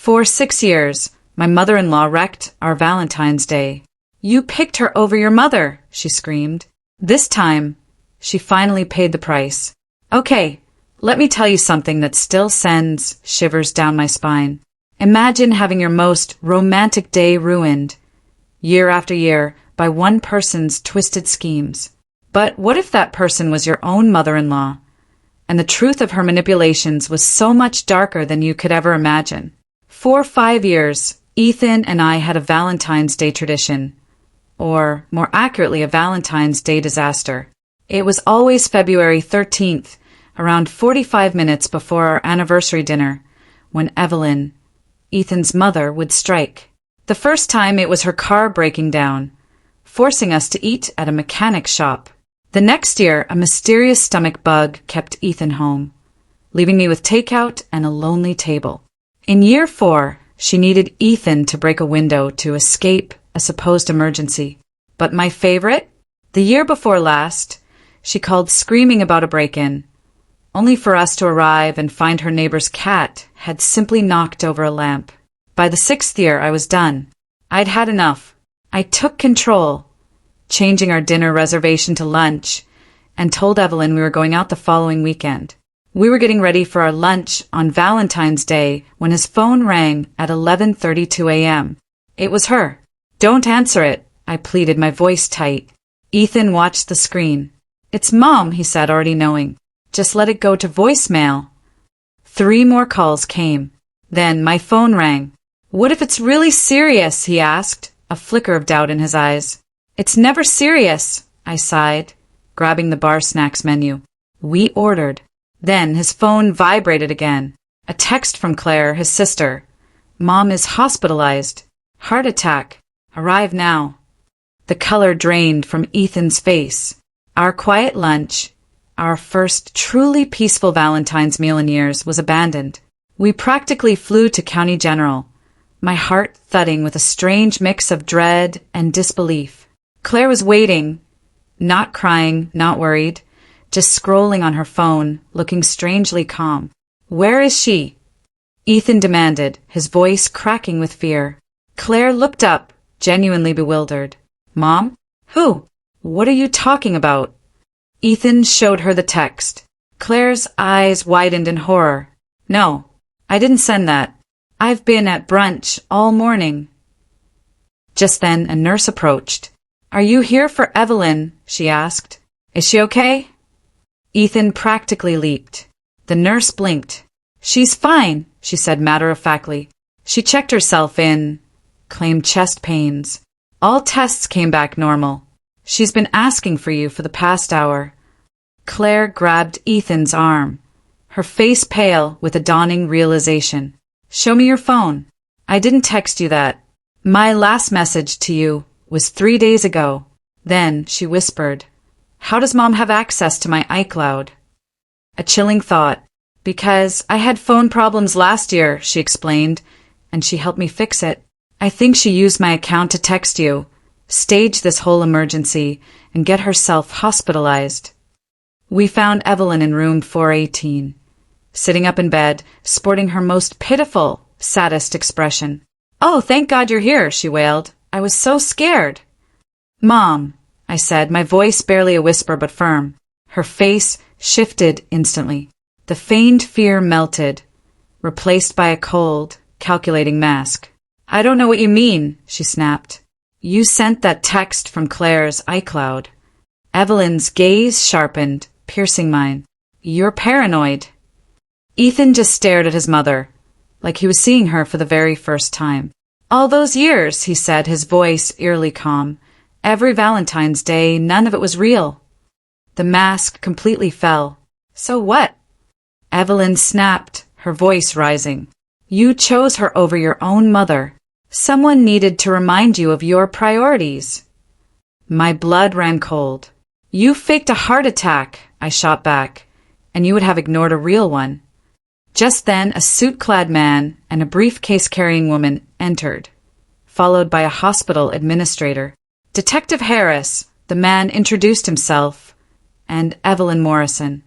For 6 years, my mother-in-law wrecked our Valentine's Day. You picked her over your mother, she screamed. This time, she finally paid the price. Okay, let me tell you something that still sends shivers down my spine. Imagine having your most romantic day ruined, year after year, by one person's twisted schemes. But what if that person was your own mother-in-law, and the truth of her manipulations was so much darker than you could ever imagine? For 5 years, Ethan and I had a Valentine's Day tradition, or more accurately, a Valentine's Day disaster. It was always February 13th, around 45 minutes before our anniversary dinner, when Evelyn, Ethan's mother, would strike. The first time it was her car breaking down, forcing us to eat at a mechanic shop. The next year, a mysterious stomach bug kept Ethan home, leaving me with takeout and a lonely table. In year 4, she needed Ethan to break a window to escape a supposed emergency. But my favorite? The year before last, she called screaming about a break-in, only for us to arrive and find her neighbor's cat had simply knocked over a lamp. By the 6th year, I was done. I'd had enough. I took control, changing our dinner reservation to lunch, and told Evelyn we were going out the following weekend. We were getting ready for our lunch on Valentine's Day when his phone rang at 11:32 a.m. It was her. Don't answer it, I pleaded, my voice tight. Ethan watched the screen. It's Mom, he said, already knowing. Just let it go to voicemail. 3 more calls came. Then my phone rang. What if it's really serious? He asked, a flicker of doubt in his eyes. It's never serious, I sighed, grabbing the bar snacks menu. We ordered. Then his phone vibrated again. A text from Claire, his sister. Mom is hospitalized. Heart attack. Arrive now. The color drained from Ethan's face. Our quiet lunch, our first truly peaceful Valentine's meal in years, was abandoned. We practically flew to County General, my heart thudding with a strange mix of dread and disbelief. Claire was waiting, not crying, not worried, just scrolling on her phone, looking strangely calm. Where is she? Ethan demanded, his voice cracking with fear. Claire looked up, genuinely bewildered. Mom? Who? What are you talking about? Ethan showed her the text. Claire's eyes widened in horror. No, I didn't send that. I've been at brunch all morning. Just then, a nurse approached. Are you here for Evelyn? She asked. Is she okay? Ethan practically leaped. The nurse blinked. She's fine, she said matter-of-factly. She checked herself in, claimed chest pains. All tests came back normal. She's been asking for you for the past hour. Claire grabbed Ethan's arm, her face pale with a dawning realization. Show me your phone. I didn't text you that. My last message to you was 3 days ago. Then she whispered, How does Mom have access to my iCloud? A chilling thought. Because I had phone problems last year, she explained, and she helped me fix it. I think she used my account to text you, stage this whole emergency, and get herself hospitalized. We found Evelyn in room 418, sitting up in bed, sporting her most pitiful, saddest expression. Oh, thank God you're here, she wailed. I was so scared. Mom, I said, my voice barely a whisper but firm. Her face shifted instantly. The feigned fear melted, replaced by a cold, calculating mask. I don't know what you mean, she snapped. You sent that text from Claire's iCloud. Evelyn's gaze sharpened, piercing mine. You're paranoid. Ethan just stared at his mother, like he was seeing her for the very first time. All those years, he said, his voice eerily calm. Every Valentine's Day, none of it was real. The mask completely fell. So what? Evelyn snapped, her voice rising. You chose her over your own mother. Someone needed to remind you of your priorities. My blood ran cold. You faked a heart attack, I shot back, and you would have ignored a real one. Just then, a suit-clad man and a briefcase-carrying woman entered, followed by a hospital administrator. Detective Harris, the man introduced himself, and Evelyn Morrison.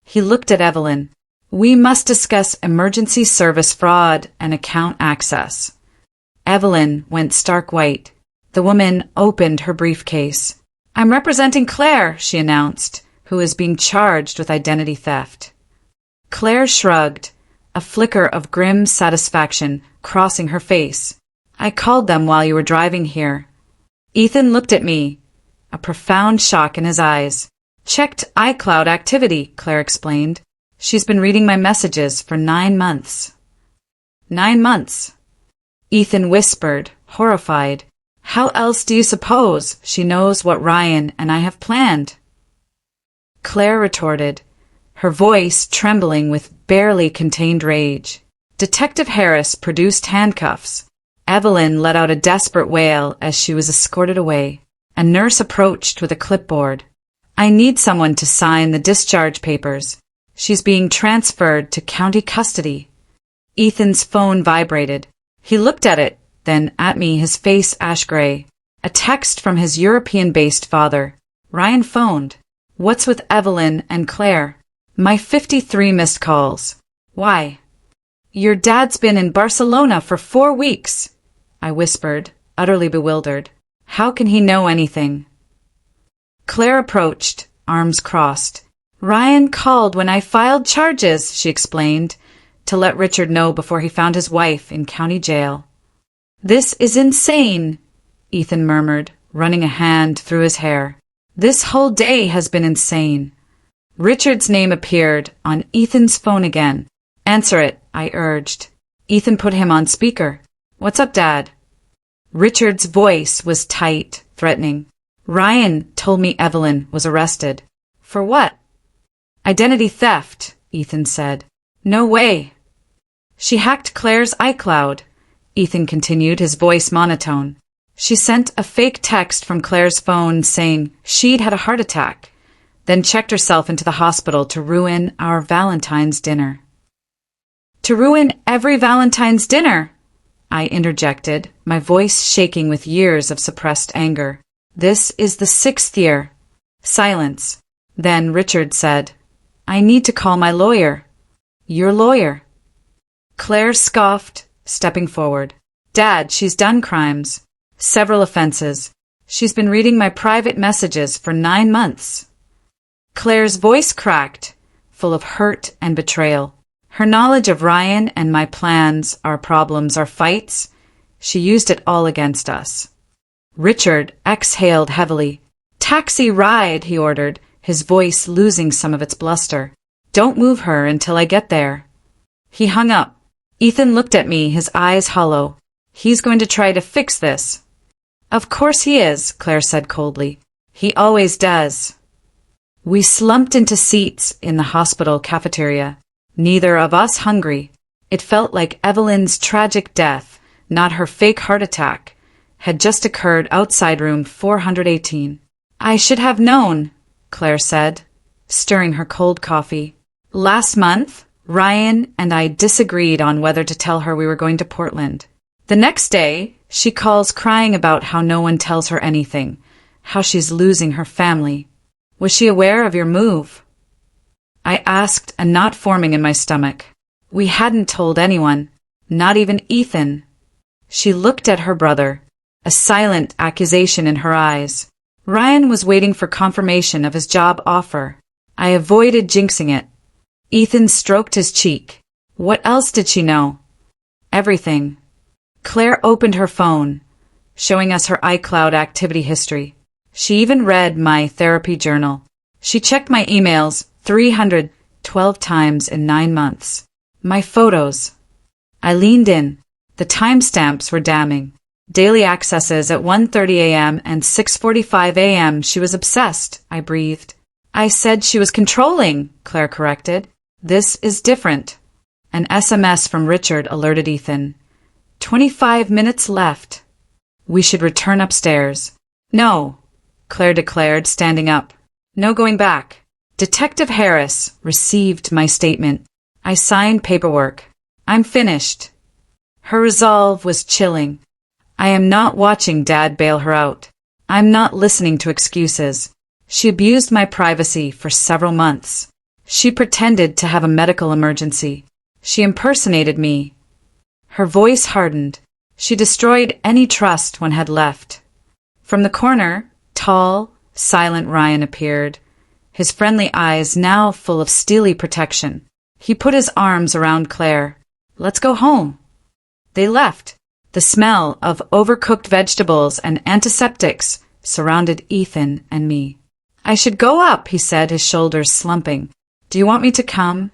He looked at Evelyn. We must discuss emergency service fraud and account access. Evelyn went stark white. The woman opened her briefcase. I'm representing Claire, she announced, who is being charged with identity theft. Claire shrugged, a flicker of grim satisfaction crossing her face. I called them while you were driving here. Ethan looked at me, a profound shock in his eyes. Checked iCloud activity, Claire explained. She's been reading my messages for 9 months. 9 months. Ethan whispered, horrified. How else do you suppose she knows what Ryan and I have planned? Claire retorted, her voice trembling with barely contained rage. Detective Harris produced handcuffs. Evelyn let out a desperate wail as she was escorted away. A nurse approached with a clipboard. I need someone to sign the discharge papers. She's being transferred to county custody. Ethan's phone vibrated. He looked at it, then at me, his face ash-gray. A text from his European-based father. Ryan phoned. What's with Evelyn and Claire? My 53 missed calls. Why? Your dad's been in Barcelona for 4 weeks, I whispered, utterly bewildered. How can he know anything? Claire approached, arms crossed. Ryan called when I filed charges, she explained, to let Richard know before he found his wife in county jail. This is insane, Ethan murmured, running a hand through his hair. This whole day has been insane. Richard's name appeared on Ethan's phone again. Answer it, I urged. Ethan put him on speaker. What's up, Dad? Richard's voice was tight, threatening. Ryan told me Evelyn was arrested. For what? Identity theft, Ethan said. No way. She hacked Claire's iCloud, Ethan continued, his voice monotone. She sent a fake text from Claire's phone saying she'd had a heart attack, then checked herself into the hospital to ruin our Valentine's dinner. To ruin every Valentine's dinner, I interjected, my voice shaking with years of suppressed anger. This is the 6th year. Silence. Then Richard said, I need to call my lawyer. Your lawyer? Claire scoffed, stepping forward. Dad, she's done crimes. Several offenses. She's been reading my private messages for 9 months. Claire's voice cracked, full of hurt and betrayal. Her knowledge of Ryan and my plans, our problems, our fights, she used it all against us. Richard exhaled heavily. Taxi ride, he ordered, his voice losing some of its bluster. Don't move her until I get there. He hung up. Ethan looked at me, his eyes hollow. He's going to try to fix this. Of course he is, Claire said coldly. He always does. We slumped into seats in the hospital cafeteria, neither of us hungry. It felt like Evelyn's tragic death, not her fake heart attack, had just occurred outside room 418. I should have known, Claire said, stirring her cold coffee. Last month, Ryan and I disagreed on whether to tell her we were going to Portland. The next day, she calls crying about how no one tells her anything, how she's losing her family. Was she aware of your move? I asked, a knot forming in my stomach. We hadn't told anyone, not even Ethan. She looked at her brother, a silent accusation in her eyes. Ryan was waiting for confirmation of his job offer. I avoided jinxing it. Ethan stroked his cheek. What else did she know? Everything. Claire opened her phone, showing us her iCloud activity history. She even read my therapy journal. She checked my emails 312 times in 9 months. My photos. I leaned in. The timestamps were damning. Daily accesses at 1:30 a.m. and 6:45 a.m. She was obsessed, I breathed. I said she was controlling, Claire corrected. This is different. An SMS from Richard alerted Ethan. 25 minutes left. We should return upstairs. No, Claire declared, standing up. No going back. Detective Harris received my statement. I signed paperwork. I'm finished. Her resolve was chilling. I am not watching Dad bail her out. I'm not listening to excuses. She abused my privacy for several months. She pretended to have a medical emergency. She impersonated me. Her voice hardened. She destroyed any trust one had left. From the corner, tall, silent Ryan appeared, his friendly eyes now full of steely protection. He put his arms around Claire. Let's go home. They left. The smell of overcooked vegetables and antiseptics surrounded Ethan and me. I should go up, he said, his shoulders slumping. Do you want me to come?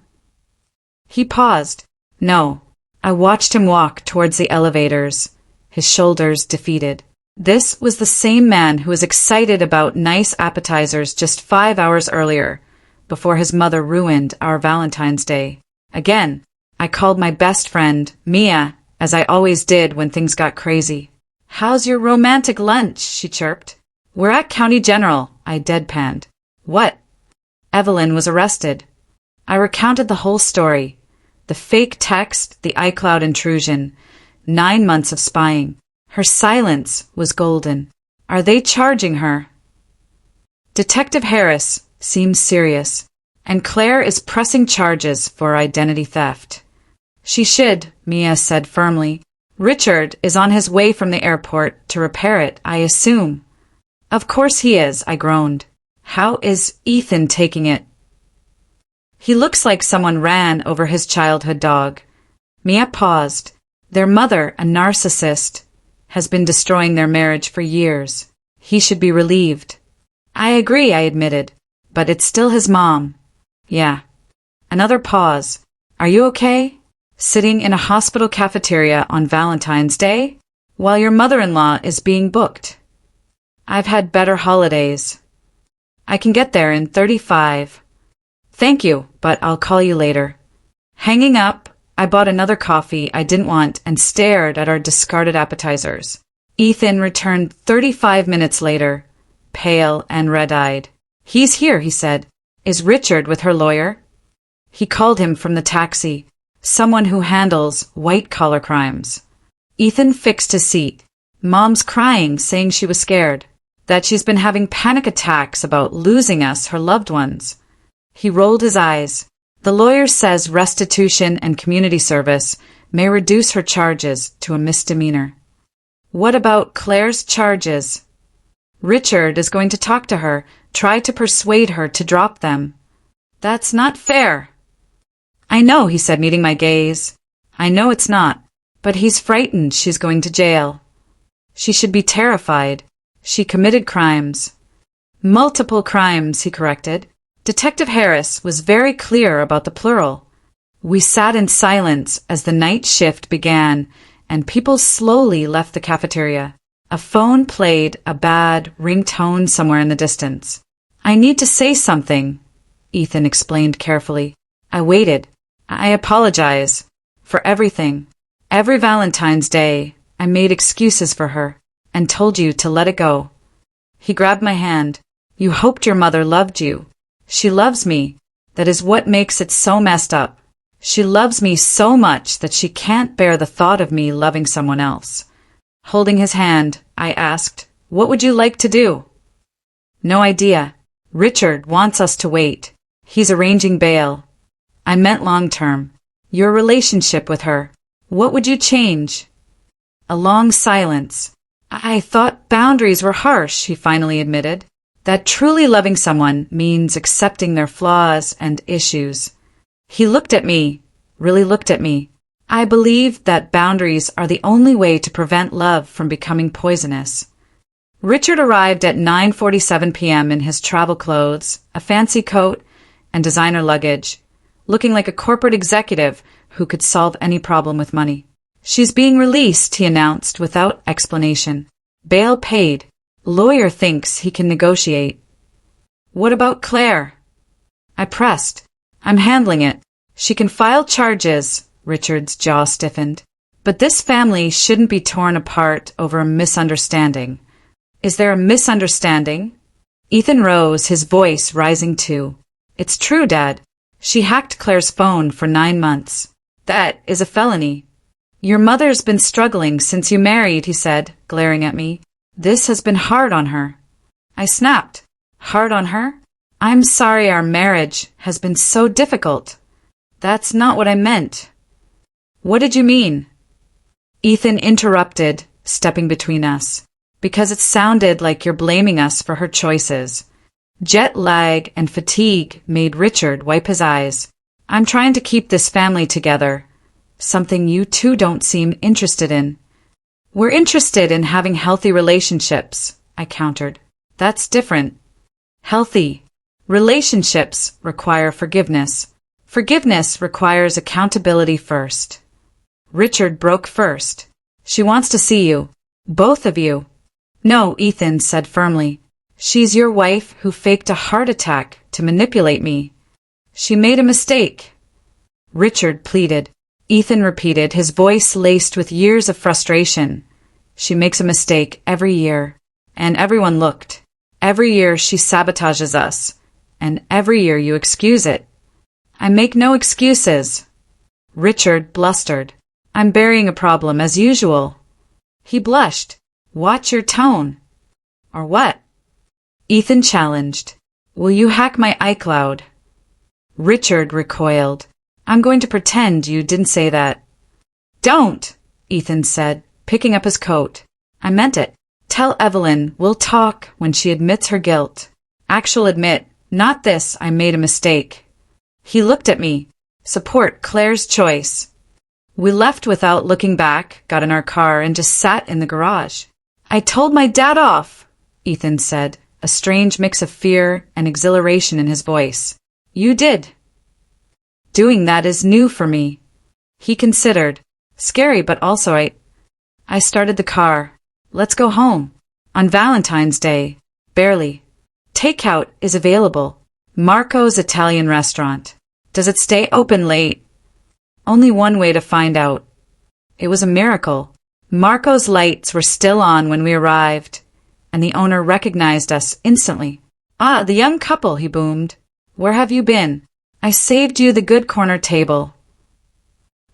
He paused. No. I watched him walk towards the elevators, his shoulders defeated. This was the same man who was excited about nice appetizers just 5 hours earlier, before his mother ruined our Valentine's Day. Again, I called my best friend, Mia, as I always did when things got crazy. How's your romantic lunch? She chirped. We're at County General, I deadpanned. What? Evelyn was arrested. I recounted the whole story. The fake text, the iCloud intrusion, 9 months of spying. Her silence was golden. Are they charging her? Detective Harris seems serious, and Claire is pressing charges for identity theft. She should, Mia said firmly. Richard is on his way from the airport to repair it, I assume. Of course he is, I groaned. How is Ethan taking it? He looks like someone ran over his childhood dog. Mia paused. Their mother, a narcissist, has been destroying their marriage for years. He should be relieved. I agree, I admitted, but it's still his mom. Yeah. Another pause. Are you okay? Sitting in a hospital cafeteria on Valentine's Day, while your mother-in-law is being booked. I've had better holidays. I can get there in 35. Thank you, but I'll call you later. Hanging up, I bought another coffee I didn't want and stared at our discarded appetizers. Ethan returned 35 minutes later, pale and red-eyed. He's here, he said. Is Richard with her lawyer? He called him from the taxi, someone who handles white-collar crimes. Ethan fixed his seat. Mom's crying, saying she was scared, that she's been having panic attacks about losing us, her loved ones. He rolled his eyes. The lawyer says restitution and community service may reduce her charges to a misdemeanor. What about Claire's charges? Richard is going to talk to her, try to persuade her to drop them. That's not fair. I know, he said, meeting my gaze. I know it's not, but he's frightened she's going to jail. She should be terrified. She committed crimes. Multiple crimes, he corrected. Detective Harris was very clear about the plural. We sat in silence as the night shift began, and people slowly left the cafeteria. A phone played a bad ringtone somewhere in the distance. I need to say something, Ethan explained carefully. I waited. I apologize for everything. Every Valentine's Day, I made excuses for her and told you to let it go. He grabbed my hand. You hoped your mother loved you. She loves me. That is what makes it so messed up. She loves me so much that she can't bear the thought of me loving someone else. Holding his hand, I asked, what would you like to do? No idea. Richard wants us to wait. He's arranging bail. I meant long-term. Your relationship with her. What would you change? A long silence. I thought boundaries were harsh, he finally admitted. That truly loving someone means accepting their flaws and issues. He looked at me, really looked at me. I believe that boundaries are the only way to prevent love from becoming poisonous. Richard arrived at 9:47 p.m. in his travel clothes, a fancy coat, and designer luggage, looking like a corporate executive who could solve any problem with money. She's being released, he announced without explanation. Bail paid. Lawyer thinks he can negotiate. What about Claire? I pressed. I'm handling it. She can file charges. Richard's jaw stiffened. But this family shouldn't be torn apart over a misunderstanding. Is there a misunderstanding? Ethan rose, his voice rising too. It's true, Dad. She hacked Claire's phone for 9 months. That is a felony. Your mother's been struggling since you married, he said, glaring at me. This has been hard on her. I snapped. Hard on her? I'm sorry our marriage has been so difficult. That's not what I meant. What did you mean? Ethan interrupted, stepping between us. Because it sounded like you're blaming us for her choices. Jet lag and fatigue made Richard wipe his eyes. I'm trying to keep this family together. Something you two don't seem interested in. We're interested in having healthy relationships, I countered. That's different. Healthy relationships require forgiveness. Forgiveness requires accountability first. Richard broke first. She wants to see you. Both of you. No, Ethan said firmly. She's your wife who faked a heart attack to manipulate me. She made a mistake. Richard pleaded. Ethan repeated, his voice laced with years of frustration. She makes a mistake every year. And everyone looked. Every year she sabotages us. And every year you excuse it. I make no excuses. Richard blustered. I'm burying a problem as usual. He blushed. Watch your tone. Or what? Ethan challenged. Will you hack my iCloud? Richard recoiled. I'm going to pretend you didn't say that. Don't, Ethan said, picking up his coat. I meant it. Tell Evelyn we'll talk when she admits her guilt. Actual admit, not this, I made a mistake. He looked at me. Support Claire's choice. We left without looking back, got in our car, and just sat in the garage. I told my dad off, Ethan said, a strange mix of fear and exhilaration in his voice. You did. Doing that is new for me. He considered. Scary, but also I started the car. Let's go home. On Valentine's Day. Barely. Takeout is available. Marco's Italian restaurant. Does it stay open late? Only one way to find out. It was a miracle. Marco's lights were still on when we arrived, and the owner recognized us instantly. Ah, the young couple, he boomed. Where have you been? I saved you the good corner table.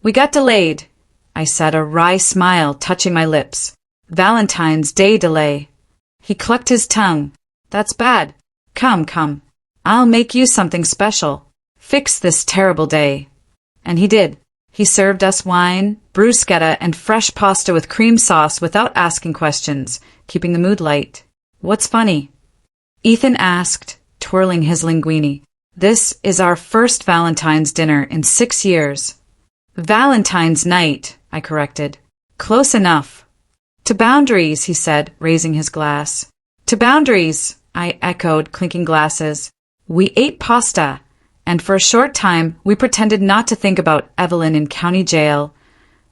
We got delayed, I said, a wry smile touching my lips. Valentine's Day delay. He clucked his tongue. That's bad. Come. I'll make you something special. Fix this terrible day. And he did. He served us wine, bruschetta, and fresh pasta with cream sauce without asking questions, keeping the mood light. What's funny? Ethan asked, twirling his linguine. This is our first Valentine's dinner in 6 years. Valentine's night, I corrected. Close enough. To boundaries, he said, raising his glass. To boundaries, I echoed, clinking glasses. We ate pasta, and for a short time we pretended not to think about Evelyn in county jail,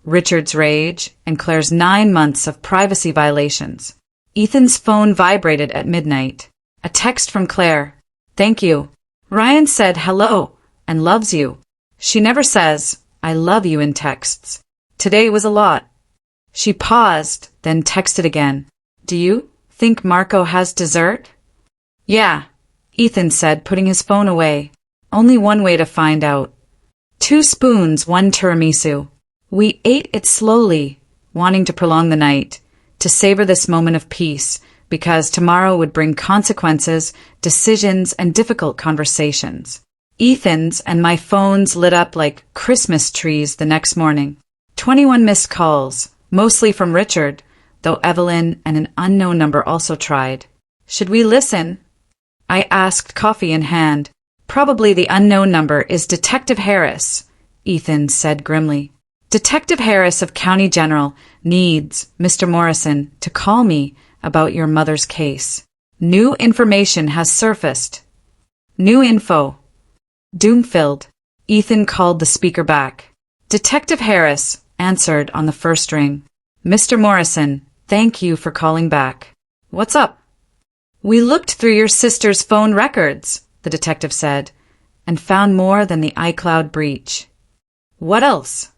Richard's rage, and Claire's 9 months of privacy violations. Ethan's phone vibrated at midnight. A text from Claire. Thank you. Ryan said hello and loves you. She never says, I love you in texts. Today was a lot. She paused, then texted again. Do you think Marco has dessert? Yeah, Ethan said, putting his phone away. Only one way to find out. 2 spoons, 1 tiramisu. We ate it slowly, wanting to prolong the night, to savor this moment of peace, because tomorrow would bring consequences, decisions, and difficult conversations. Ethan's and my phones lit up like Christmas trees the next morning. 21 missed calls, mostly from Richard, though Evelyn and an unknown number also tried. Should we listen? I asked, coffee in hand. Probably the unknown number is Detective Harris, Ethan said grimly. Detective Harris of County General needs Mr. Morrison to call me about your mother's case. New information has surfaced. New info. Doom-filled. Ethan called the speaker back. Detective Harris answered on the first ring. Mr. Morrison, thank you for calling back. What's up? We looked through your sister's phone records, the detective said, and found more than the iCloud breach. What else?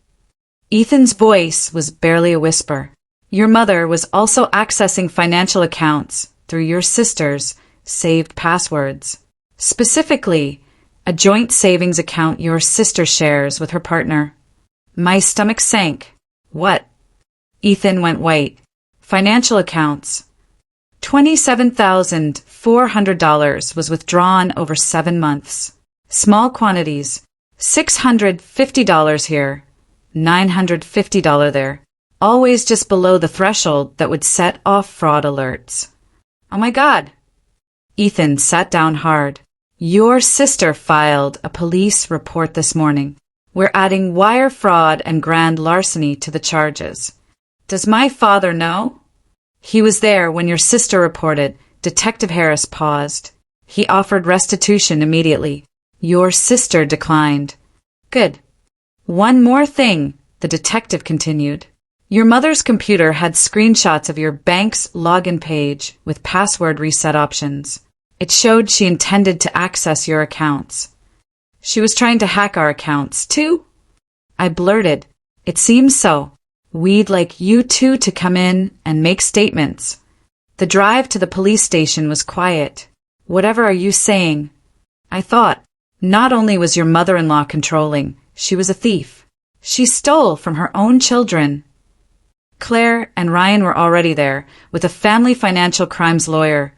Ethan's voice was barely a whisper. Your mother was also accessing financial accounts through your sister's saved passwords. Specifically, a joint savings account your sister shares with her partner. My stomach sank. What? Ethan went white. Financial accounts. $27,400 was withdrawn over 7 months. Small quantities. $650 here, $950 there. Always just below the threshold that would set off fraud alerts. Oh my God. Ethan sat down hard. Your sister filed a police report this morning. We're adding wire fraud and grand larceny to the charges. Does my father know? He was there when your sister reported. Detective Harris paused. He offered restitution immediately. Your sister declined. Good. One more thing, the detective continued. Your mother's computer had screenshots of your bank's login page with password reset options. It showed she intended to access your accounts. She was trying to hack our accounts, too? I blurted. It seems so. We'd like you two to come in and make statements. The drive to the police station was quiet. Whatever are you saying? I thought. Not only was your mother-in-law controlling, she was a thief. She stole from her own children. Claire and Ryan were already there, with a family financial crimes lawyer,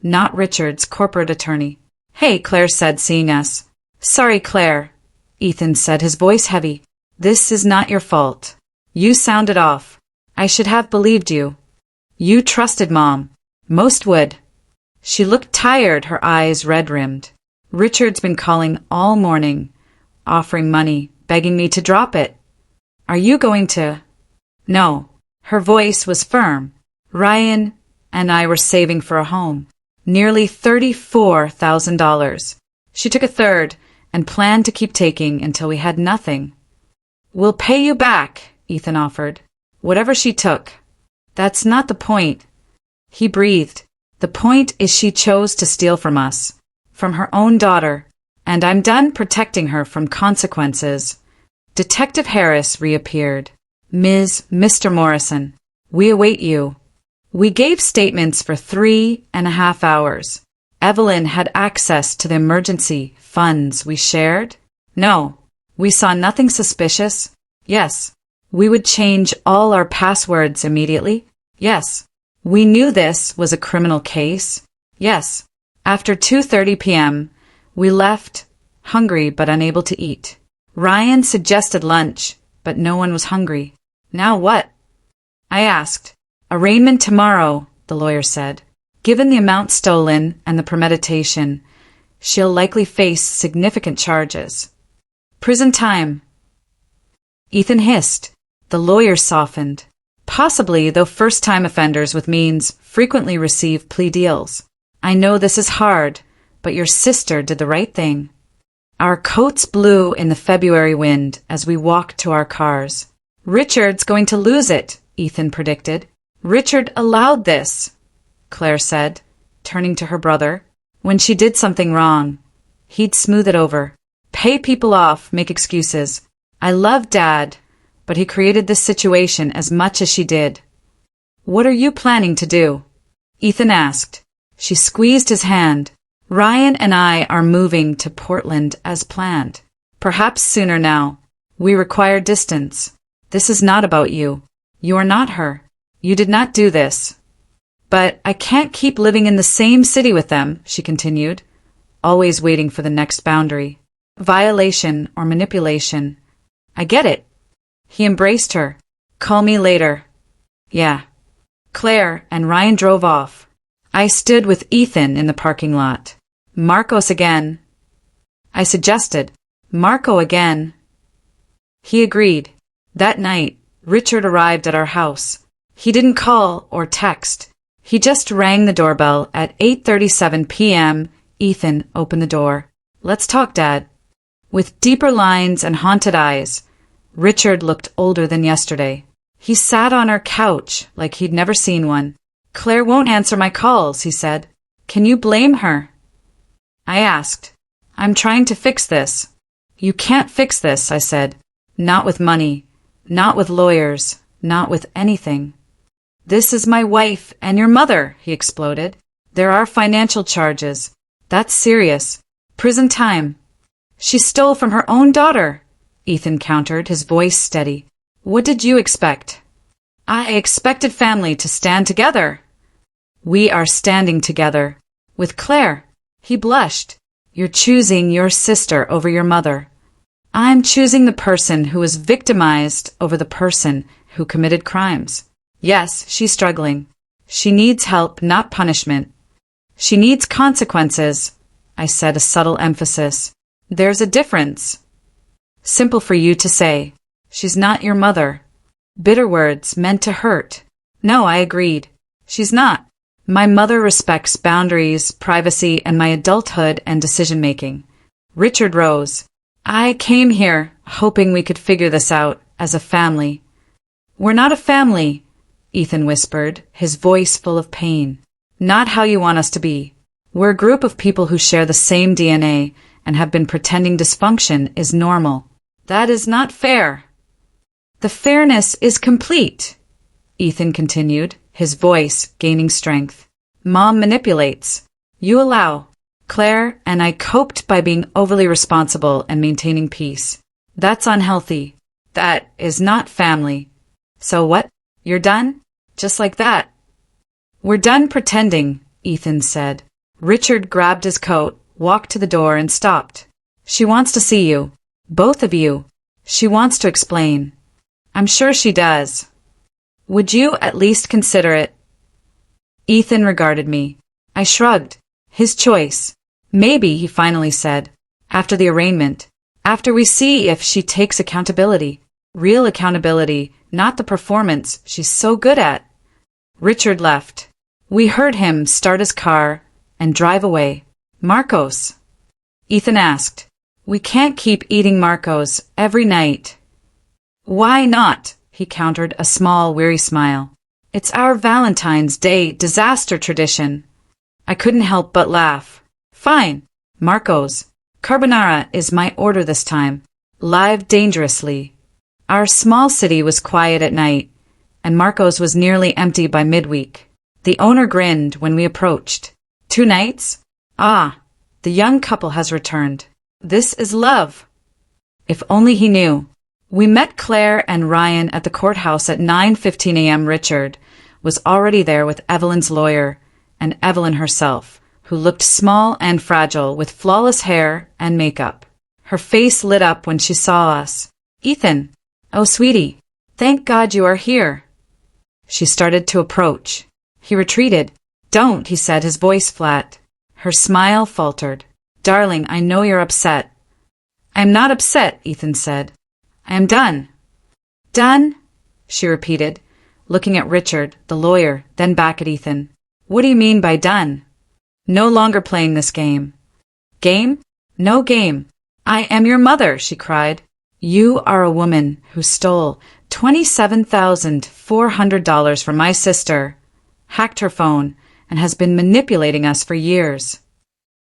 not Richard's corporate attorney. Hey, Claire said, seeing us. Sorry, Claire, Ethan said, his voice heavy. This is not your fault. You sounded off. I should have believed you. You trusted Mom. Most would. She looked tired, her eyes red-rimmed. Richard's been calling all morning, offering money, begging me to drop it. Are you going to? No. Her voice was firm. Ryan and I were saving for a home. Nearly $34,000. She took a third and planned to keep taking until we had nothing. We'll pay you back, Ethan offered. Whatever she took. That's not the point. He breathed. The point is she chose to steal from us. From her own daughter, and I'm done protecting her from consequences. Detective Harris reappeared. Mr. Morrison, we await you. We gave statements for 3.5 hours. Evelyn had access to the emergency funds we shared? No. We saw nothing suspicious? Yes. We would change all our passwords immediately? Yes. We knew this was a criminal case? Yes. After 2:30 p.m., we left, hungry but unable to eat. Ryan suggested lunch, but no one was hungry. Now what? I asked. Arraignment tomorrow, the lawyer said. Given the amount stolen and the premeditation, she'll likely face significant charges. Prison time. Ethan hissed. The lawyer softened. Possibly, though first-time offenders with means frequently receive plea deals. I know this is hard, but your sister did the right thing. Our coats blew in the February wind as we walked to our cars. Richard's going to lose it, Ethan predicted. Richard allowed this, Claire said, turning to her brother. When she did something wrong, he'd smooth it over. Pay people off, make excuses. I love Dad, but he created this situation as much as she did. What are you planning to do? Ethan asked. She squeezed his hand. Ryan and I are moving to Portland as planned. Perhaps sooner now. We require distance. This is not about you. You are not her. You did not do this. But I can't keep living in the same city with them, she continued, always waiting for the next boundary. Violation or manipulation. I get it. He embraced her. Call me later. Yeah. Claire and Ryan drove off. I stood with Ethan in the parking lot. Marcos again. I suggested. Marco again. He agreed. That night, Richard arrived at our house. He didn't call or text. He just rang the doorbell at 8:37 p.m. Ethan opened the door. Let's talk, Dad. With deeper lines and haunted eyes, Richard looked older than yesterday. He sat on our couch like he'd never seen one. Claire won't answer my calls, he said. Can you blame her? I asked. I'm trying to fix this. You can't fix this, I said. Not with money. Not with lawyers. Not with anything. This is my wife and your mother, he exploded. There are financial charges. That's serious. Prison time. She stole from her own daughter, Ethan countered, his voice steady. What did you expect? I expected family to stand together. We are standing together. With Claire. He blushed. You're choosing your sister over your mother. I'm choosing the person who was victimized over the person who committed crimes. Yes, she's struggling. She needs help, not punishment. She needs consequences, I said, a subtle emphasis. There's a difference. Simple for you to say. She's not your mother. Bitter words meant to hurt. No, I agreed. She's not. My mother respects boundaries, privacy, and my adulthood and decision-making. Richard rose. I came here hoping we could figure this out as a family. We're not a family, Ethan whispered, his voice full of pain. Not how you want us to be. We're a group of people who share the same DNA and have been pretending dysfunction is normal. That is not fair. The fairness is complete, Ethan continued, his voice gaining strength. Mom manipulates. You allow. Claire and I coped by being overly responsible and maintaining peace. That's unhealthy. That is not family. So what? You're done? Just like that? We're done pretending, Ethan said. Richard grabbed his coat, walked to the door, and stopped. She wants to see you. Both of you. She wants to explain. I'm sure she does. Would you at least consider it? Ethan regarded me. I shrugged. His choice. Maybe, he finally said. After the arraignment. After we see if she takes accountability. Real accountability, not the performance she's so good at. Richard left. We heard him start his car and drive away. Marcos? Ethan asked. We can't keep eating Marcos every night. Why not? He countered, a small, weary smile. It's our Valentine's Day disaster tradition. I couldn't help but laugh. Fine. Marcos. Carbonara is my order this time. Live dangerously. Our small city was quiet at night, and Marcos was nearly empty by midweek. The owner grinned when we approached. 2 nights? Ah, the young couple has returned. This is love. If only he knew. We met Claire and Ryan at the courthouse at 9:15 a.m. Richard was already there with Evelyn's lawyer and Evelyn herself, who looked small and fragile with flawless hair and makeup. Her face lit up when she saw us. Ethan. Oh, sweetie. Thank God you are here. She started to approach. He retreated. Don't, he said, his voice flat. Her smile faltered. Darling, I know you're upset. I'm not upset, Ethan said. I am done. Done? She repeated, looking at Richard, the lawyer, then back at Ethan. What do you mean by done? No longer playing this game. Game? No game. I am your mother, she cried. You are a woman who stole $27,400 from my sister, hacked her phone, and has been manipulating us for years.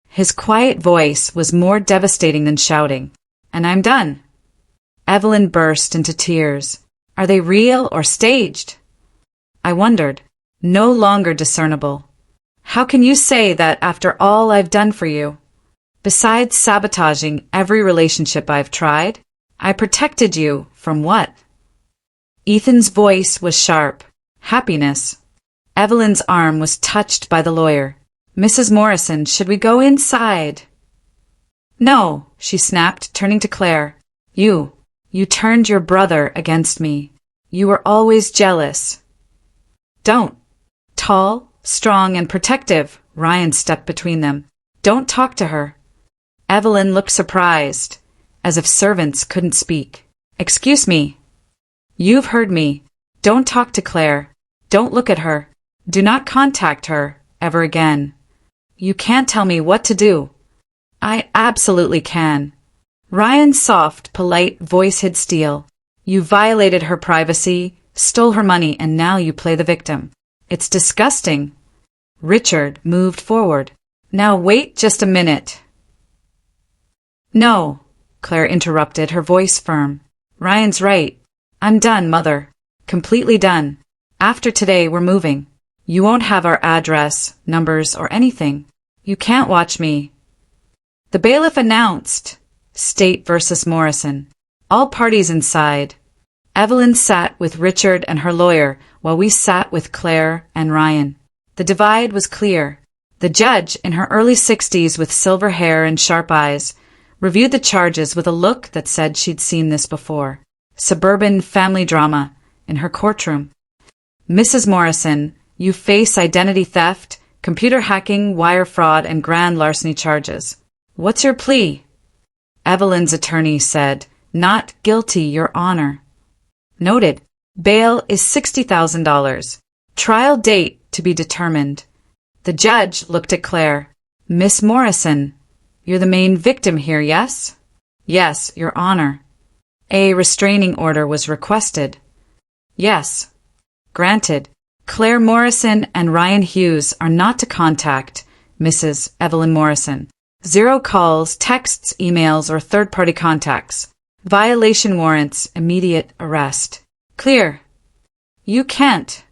His quiet voice was more devastating than shouting. And I'm done. Evelyn burst into tears. Are they real or staged? I wondered. No longer discernible. How can you say that after all I've done for you? Besides sabotaging every relationship I've tried, I protected you from what? Ethan's voice was sharp. Happiness. Evelyn's arm was touched by the lawyer. Mrs. Morrison, should we go inside? No, she snapped, turning to Claire. You turned your brother against me. You were always jealous. Don't. Tall, strong, and protective, Ryan stepped between them. Don't talk to her. Evelyn looked surprised, as if servants couldn't speak. Excuse me. You've heard me. Don't talk to Claire. Don't look at her. Do not contact her ever again. You can't tell me what to do. I absolutely can. Ryan's soft, polite voice hid steel. You violated her privacy, stole her money, and now you play the victim. It's disgusting. Richard moved forward. Now wait just a minute. No, Claire interrupted, her voice firm. Ryan's right. I'm done, Mother. Completely done. After today, we're moving. You won't have our address, numbers, or anything. You can't watch me. The bailiff announced. State versus Morrison. All parties inside. Evelyn sat with Richard and her lawyer while we sat with Claire and Ryan. The divide was clear. The judge, in her early 60s with silver hair and sharp eyes, reviewed the charges with a look that said she'd seen this before. Suburban family drama in her courtroom. Mrs. Morrison, you face identity theft, computer hacking, wire fraud, and grand larceny charges. What's your plea? Evelyn's attorney said, Not guilty, Your Honor. Noted. Bail is $60,000. Trial date to be determined. The judge looked at Claire. Miss Morrison, you're the main victim here, yes? Yes, Your Honor. A restraining order was requested. Yes. Granted. Claire Morrison and Ryan Hughes are not to contact Mrs. Evelyn Morrison. 0 calls, texts, emails, or third-party contacts. Violation warrants immediate arrest. Clear. You can't.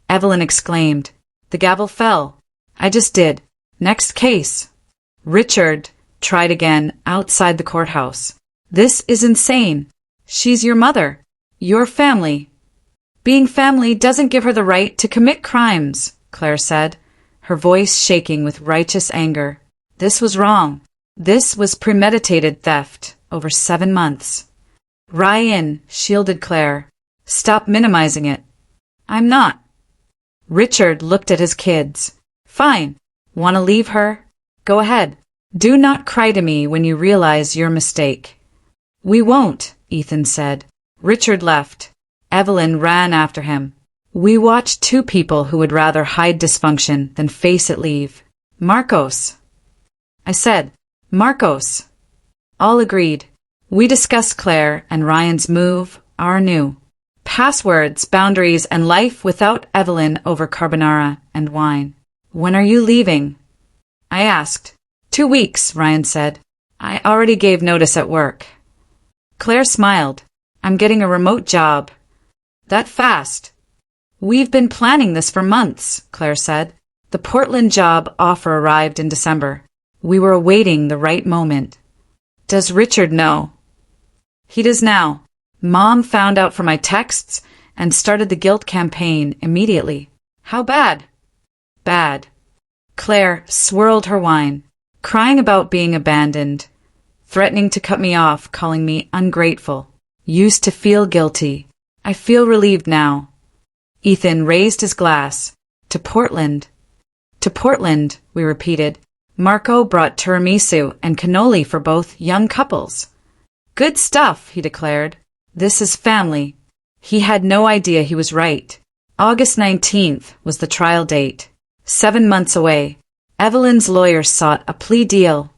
Evelyn exclaimed. The gavel fell. I just did. Next case. Richard tried again outside the courthouse. This is insane. She's your mother. Your family. Being family doesn't give her the right to commit crimes, Claire said, her voice shaking with righteous anger. This was wrong. This was premeditated theft over 7 months. Ryan shielded Claire. Stop minimizing it. I'm not. Richard looked at his kids. Fine. Want to leave her? Go ahead. Do not cry to me when you realize your mistake. We won't, Ethan said. Richard left. Evelyn ran after him. We watched 2 people who would rather hide dysfunction than face it leave. Marcos. I said, Marcos. All agreed. We discussed Claire and Ryan's move, our new. Passwords, boundaries, and life without Evelyn over carbonara and wine. When are you leaving? I asked. 2 weeks, Ryan said. I already gave notice at work. Claire smiled. I'm getting a remote job. That fast? We've been planning this for months, Claire said. The Portland job offer arrived in December. We were awaiting the right moment. Does Richard know? He does now. Mom found out from my texts and started the guilt campaign immediately. How bad? Bad. Claire swirled her wine, crying about being abandoned, threatening to cut me off, calling me ungrateful. Used to feel guilty. I feel relieved now. Ethan raised his glass. To Portland. To Portland, we repeated. Marco brought tiramisu and cannoli for both young couples. Good stuff, he declared. This is family. He had no idea he was right. August 19th was the trial date. 7 months away. Evelyn's lawyer sought a plea deal.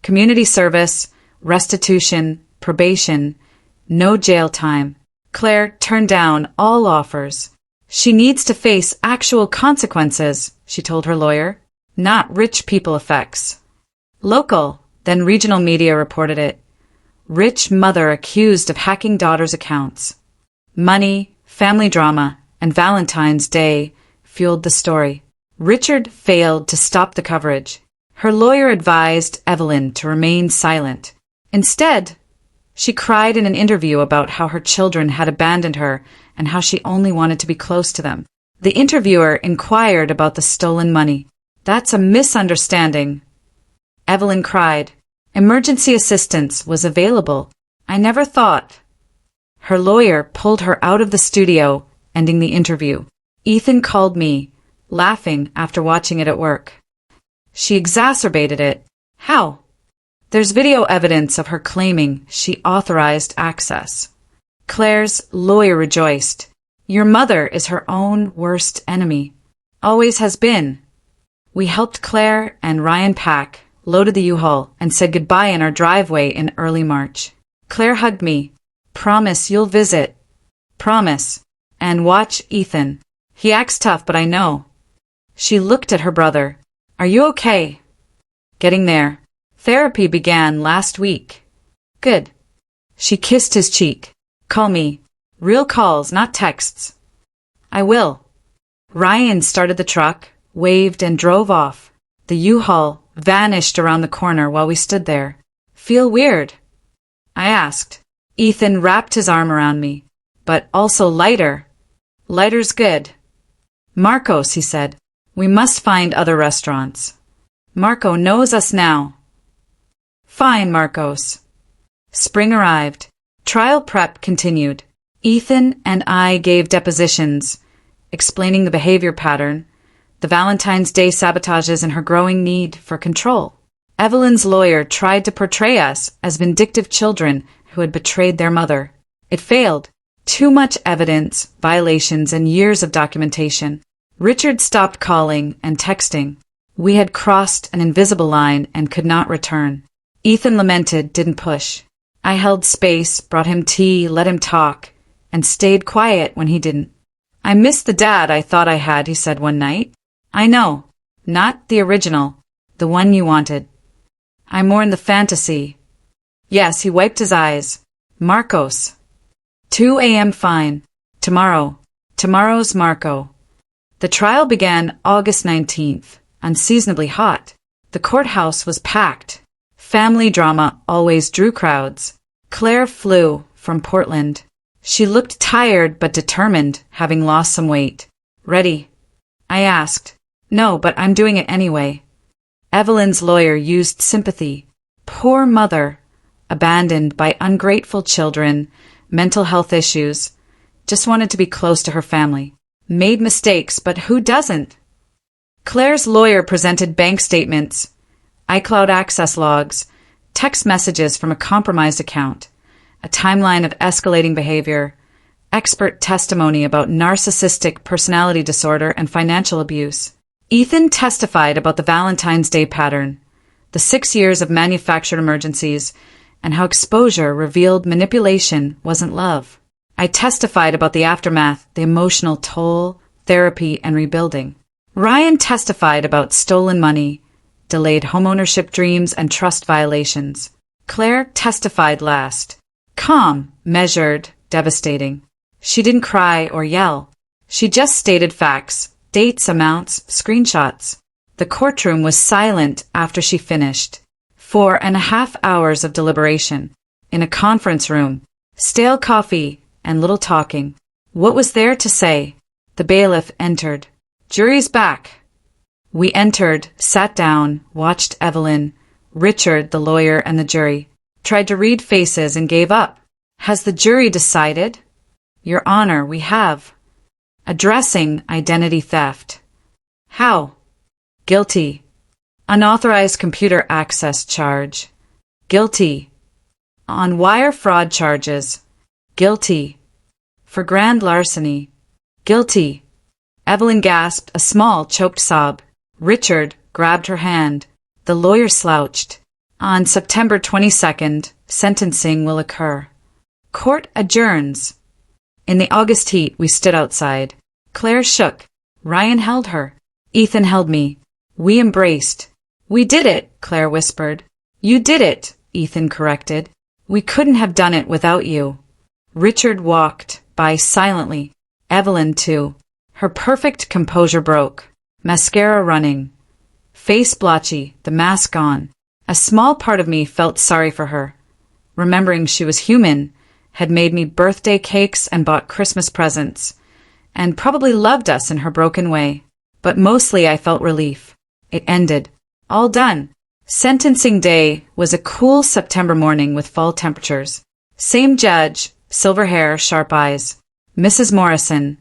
Community service, restitution, probation, no jail time. Claire turned down all offers. She needs to face actual consequences, she told her lawyer, not rich people effects. Local, then regional media reported it. Rich mother accused of hacking daughter's accounts. Money, family drama, and Valentine's Day fueled the story. Richard failed to stop the coverage. Her lawyer advised Evelyn to remain silent. Instead, she cried in an interview about how her children had abandoned her and how she only wanted to be close to them. The interviewer inquired about the stolen money. That's a misunderstanding. Evelyn cried. Emergency assistance was available. I never thought. Her lawyer pulled her out of the studio, ending the interview. Ethan called me, laughing after watching it at work. She exacerbated it. How? There's video evidence of her claiming she authorized access. Claire's lawyer rejoiced. Your mother is her own worst enemy. Always has been. We helped Claire and Ryan pack, loaded the U-Haul, and said goodbye in our driveway in early March. Claire hugged me. Promise you'll visit. Promise. And watch Ethan. He acts tough, but I know. She looked at her brother. Are you okay? Getting there. Therapy began last week. Good. She kissed his cheek. Call me. Real calls, not texts. I will. Ryan started the truck, waved, and drove off. The U-Haul vanished around the corner while we stood there. Feel weird? I asked. Ethan wrapped his arm around me. But also lighter. Lighter's good. Marcos, he said. We must find other restaurants. Marco knows us now. Fine, Marcos. Spring arrived. Trial prep continued. Ethan and I gave depositions, explaining the behavior pattern, the Valentine's Day sabotages, and her growing need for control. Evelyn's lawyer tried to portray us as vindictive children who had betrayed their mother. It failed. Too much evidence, violations, and years of documentation. Richard stopped calling and texting. We had crossed an invisible line and could not return. Ethan lamented, didn't push. I held space, brought him tea, let him talk, and stayed quiet when he didn't. I missed the dad I thought I had, he said one night. I know. Not the original. The one you wanted. I mourn the fantasy. Yes, he wiped his eyes. Marcos. 2 a.m. fine. Tomorrow. Tomorrow's Marco. The trial began August 19th, unseasonably hot. The courthouse was packed. Family drama always drew crowds. Claire flew from Portland. She looked tired but determined, having lost some weight. Ready? I asked. No, but I'm doing it anyway. Evelyn's lawyer used sympathy. Poor mother. Abandoned by ungrateful children, mental health issues. Just wanted to be close to her family. Made mistakes, but who doesn't? Claire's lawyer presented bank statements, iCloud access logs, text messages from a compromised account, a timeline of escalating behavior, expert testimony about narcissistic personality disorder and financial abuse. Ethan testified about the Valentine's Day pattern, the 6 years of manufactured emergencies, and how exposure revealed manipulation wasn't love. I testified about the aftermath, the emotional toll, therapy, and rebuilding. Ryan testified about stolen money, delayed homeownership dreams, and trust violations. Claire testified last. Calm, measured, devastating. She didn't cry or yell. She just stated facts, dates, amounts, screenshots. The courtroom was silent after she finished. 4.5 hours of deliberation. In a conference room. Stale coffee and little talking. What was there to say? The bailiff entered. Jury's back. We entered, sat down, watched Evelyn, Richard, the lawyer, and the jury. Tried to read faces and gave up. Has the jury decided? Your Honor, we have. Addressing identity theft. How? Guilty. Unauthorized computer access charge. Guilty. On wire fraud charges. Guilty. For grand larceny. Guilty. Evelyn gasped a small, choked sob. Richard grabbed her hand. The lawyer slouched. On September 22nd, sentencing will occur. Court adjourns. In the August heat, we stood outside. Claire shook. Ryan held her. Ethan held me. We embraced. We did it, Claire whispered. You did it, Ethan corrected. We couldn't have done it without you. Richard walked by silently. Evelyn, too. Her perfect composure broke. Mascara running. Face blotchy, the mask gone. A small part of me felt sorry for her. Remembering she was human, had made me birthday cakes and bought Christmas presents, and probably loved us in her broken way. But mostly I felt relief. It ended. All done. Sentencing day was a cool September morning with fall temperatures. Same judge, silver hair, sharp eyes. Mrs. Morrison,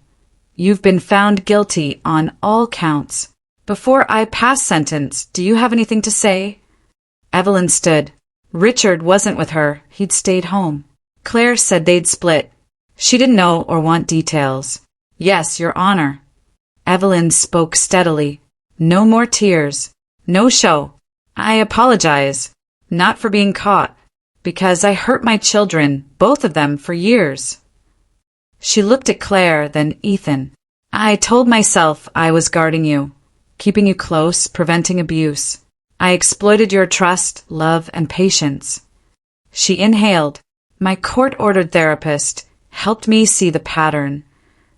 you've been found guilty on all counts. Before I pass sentence, do you have anything to say? Evelyn stood. Richard wasn't with her. He'd stayed home. Claire said they'd split. She didn't know or want details. Yes, Your Honor. Evelyn spoke steadily. No more tears. No show. I apologize. Not for being caught. Because I hurt my children, both of them, for years. She looked at Claire, then Ethan. I told myself I was guarding you, keeping you close, preventing abuse. I exploited your trust, love, and patience. She inhaled. My court-ordered therapist helped me see the pattern.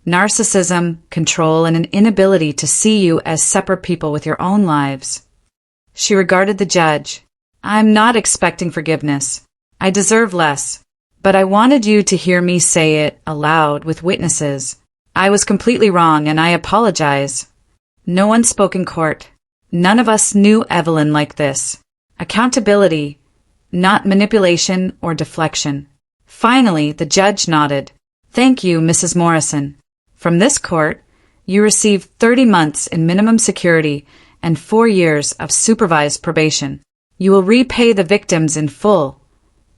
Narcissism, control, and an inability to see you as separate people with your own lives. She regarded the judge. I'm not expecting forgiveness. I deserve less. But I wanted you to hear me say it aloud with witnesses. I was completely wrong and I apologize. No one spoke in court. None of us knew Evelyn like this. Accountability, not manipulation or deflection. Finally, the judge nodded. Thank you, Mrs. Morrison. From this court, you receive 30 months in minimum security and 4 years of supervised probation. You will repay the victims in full,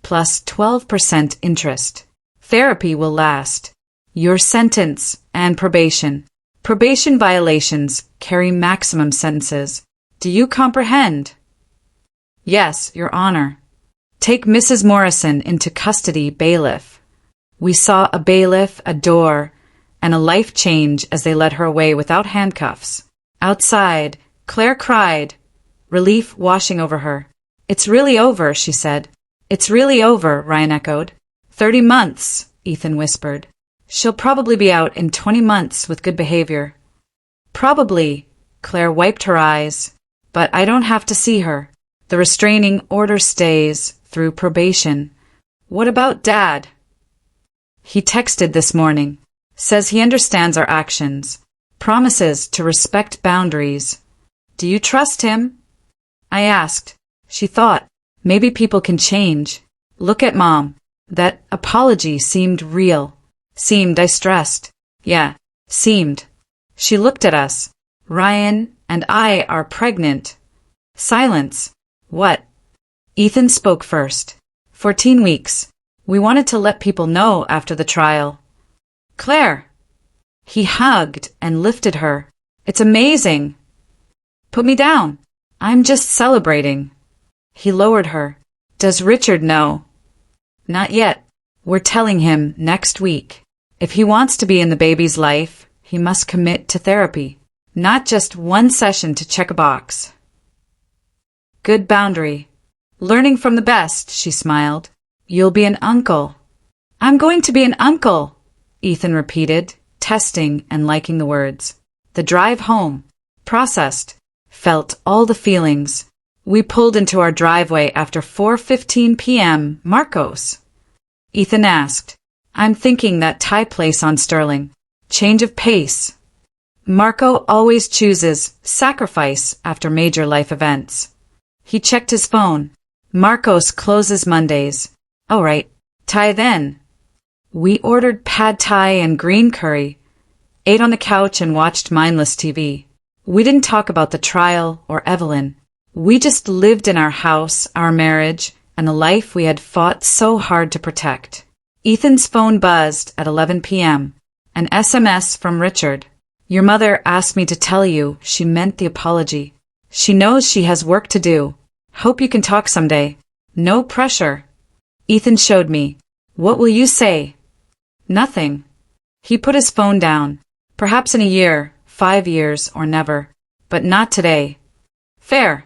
plus 12% interest. Therapy will last. Your sentence and probation. Probation violations carry maximum sentences. Do you comprehend? Yes, Your Honor. Take Mrs. Morrison into custody, bailiff. We saw a bailiff, a door, and a life change as they led her away without handcuffs. Outside, Claire cried, relief washing over her. It's really over, she said. It's really over, Ryan echoed. 30 months, Ethan whispered. She'll probably be out in 20 months with good behavior. Probably, Claire wiped her eyes. But I don't have to see her. The restraining order stays through probation. What about Dad? He texted this morning. Says he understands our actions. Promises to respect boundaries. Do you trust him? I asked. She thought, maybe people can change. Look at Mom. That apology seemed real. Seemed, I stressed. Yeah, seemed. She looked at us. Ryan and I are pregnant. Silence. What? Ethan spoke first. 14 weeks. We wanted to let people know after the trial. Claire. He hugged and lifted her. It's amazing. Put me down. I'm just celebrating. He lowered her. Does Richard know? Not yet. We're telling him next week. If he wants to be in the baby's life, he must commit to therapy. Not just one session to check a box. Good boundary. Learning from the best, she smiled. You'll be an uncle. I'm going to be an uncle, Ethan repeated, testing and liking the words. The drive home. Processed. Felt all the feelings. We pulled into our driveway after 4:15 p.m. Marcos. Ethan asked, I'm thinking that Thai place on Sterling. Change of pace. Marco always chooses sacrifice after major life events. He checked his phone. Marcos closes Mondays. All right, Thai then. We ordered pad Thai and green curry, ate on the couch and watched mindless TV. We didn't talk about the trial or Evelyn. We just lived in our house, our marriage, and the life we had fought so hard to protect. Ethan's phone buzzed at 11 p.m. An SMS from Richard. Your mother asked me to tell you she meant the apology. She knows she has work to do. Hope you can talk someday. No pressure. Ethan showed me. What will you say? Nothing. He put his phone down. Perhaps in a year, 5 years, or never. But not today. Fair.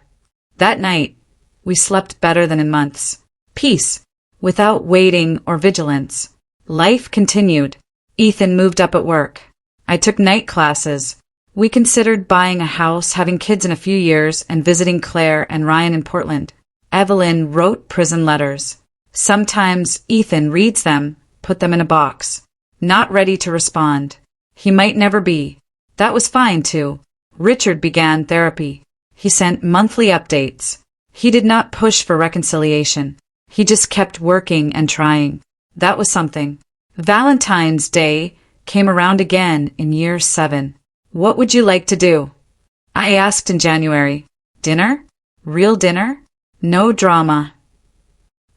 That night, we slept better than in months. Peace. Without waiting or vigilance. Life continued. Ethan moved up at work. I took night classes. We considered buying a house, having kids in a few years, and visiting Claire and Ryan in Portland. Evelyn wrote prison letters. Sometimes Ethan reads them, put them in a box. Not ready to respond. He might never be. That was fine, too. Richard began therapy. He sent monthly updates. He did not push for reconciliation. He just kept working and trying. That was something. Valentine's Day came around again in year 7. What would you like to do? I asked in January. Dinner? Real dinner? No drama.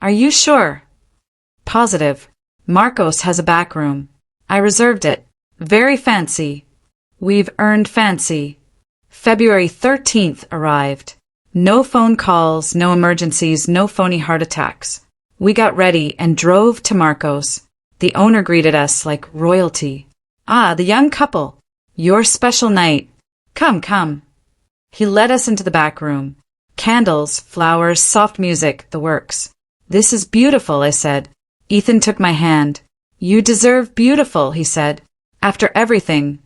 Are you sure? Positive. Marcos has a back room. I reserved it. Very fancy. We've earned fancy. February 13th arrived. No phone calls, no emergencies, no phony heart attacks. We got ready and drove to Marcos. The owner greeted us like royalty. Ah, the young couple. Your special night. Come, come. He led us into the back room. Candles, flowers, soft music, the works. This is beautiful, I said. Ethan took my hand. You deserve beautiful, he said. After everything,